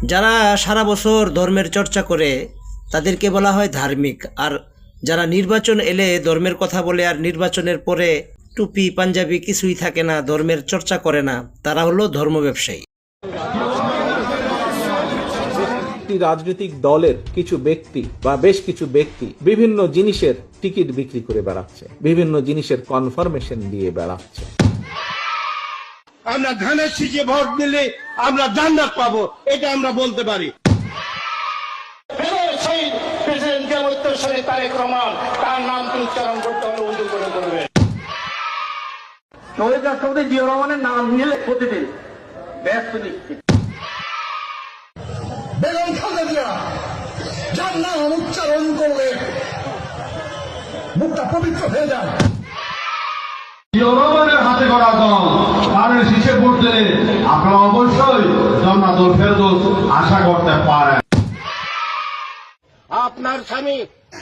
যারা সারা বছর ধর্মের চর্চা করে তাদেরকে বলা হয় ধার্মিক, আর যারা নির্বাচন এলে ধর্মের কথা বলে আর নির্বাচনের পরে টুপি পাঞ্জাবি কিছুই থাকে না, ধর্মের চর্চা করে না, তারা হলো ধর্ম ব্যবসায়ী। রাজনৈতিক দলের কিছু ব্যক্তি বা বেশ কিছু ব্যক্তি বিভিন্ন জিনিসের টিকিট বিক্রি করে বেড়াচ্ছে, বিভিন্ন জিনিসের কনফার্মেশন দিয়ে বেড়াচ্ছে। আমরা ধানের শীষে ভোট দিলে আমরা জান্নাত পাবো, এটা আমরা বলতে পারি। সেই প্রেসিডেন্ট জিয়া উত্তরসূরি তারেক রহমান, তার নাম উচ্চারণ করতে হলে উজু করে করবে। শহীদ রাষ্ট্রপতি জিয়া রহমানের নাম নিলে প্রতিদিন ব্যস্ত নিশ্চিত। বেগম খালেদা জিয়া যার নাম উচ্চারণ করলে মুখটা পবিত্র হয়ে যায়। রহমানের হাতে গড়া দল তাদের শীষে ভোট দিলে আপনারা অবশ্যই জান্নাতুল ফেরদৌস আশা করতে পারেন। আপনার স্বামী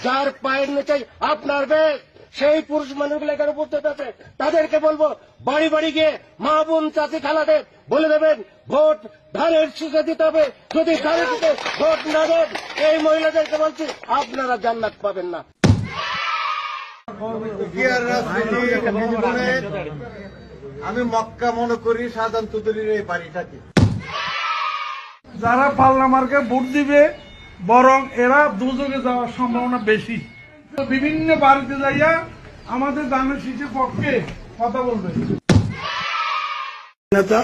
যার পায়ের নিচে আপনার বেশ, সেই পুরুষ মানুষগুলো এখানে উপস্থিত আছে, তাদেরকে বলবো বাড়ি বাড়ি গিয়ে মা বোন চাচি খালাদের বলে দেবেন ভোট ধানের শীষে দিতে হবে। যদি ধানের শীষে ভোট না দেন, এই মহিলাদেরকে বলছি আপনারা জান্নাত পাবেন না। আমি মক্কা মনে করি সাধারণ তুতুলির এই বাড়িটাকে। যারা পাল্লা মার্কে ভোট দিবে বরং এরা দুযোগে যাওয়ার সম্ভাবনা বেশি। বিভিন্ন বাড়িতে যাইয়া আমাদের ধানের শীষের পক্ষে কথা বলবে। নেতা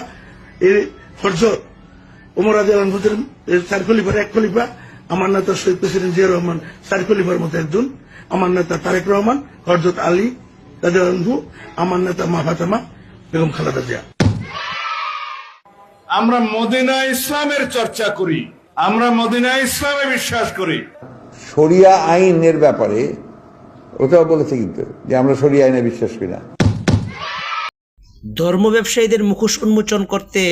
হযরত ওমর রাদিয়াল্লাহু আনহু চার খলিফার এক খলিফা, আমার নেতা শহীদ প্রেসিডেন্ট জিয়া রহমান চার খলিফার মতো একজন, আমার নেতা তারেক রহমান, হযরত আলী রাদিয়াল্লাহু আনহু, আমার নেতা মা ফাতেমা বেগম খালেদা জিয়া। আমরা মদিনা ইসলামের চর্চা করি, আমরা মদিনা ইসলামে বিশ্বাস করি। শরিয়া আইনের ব্যাপারে ওটাও বলেছে কিন্তু যে আমরা শরিয়া আইনে বিশ্বাস করি না। ধর্ম ব্যবসায়ীদের মুখোশ উন্মোচন করতে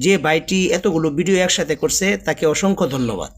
যে ভাইটি এতগুলো ভিডিও একসাথে করছে তাকে অসংখ্য ধন্যবাদ।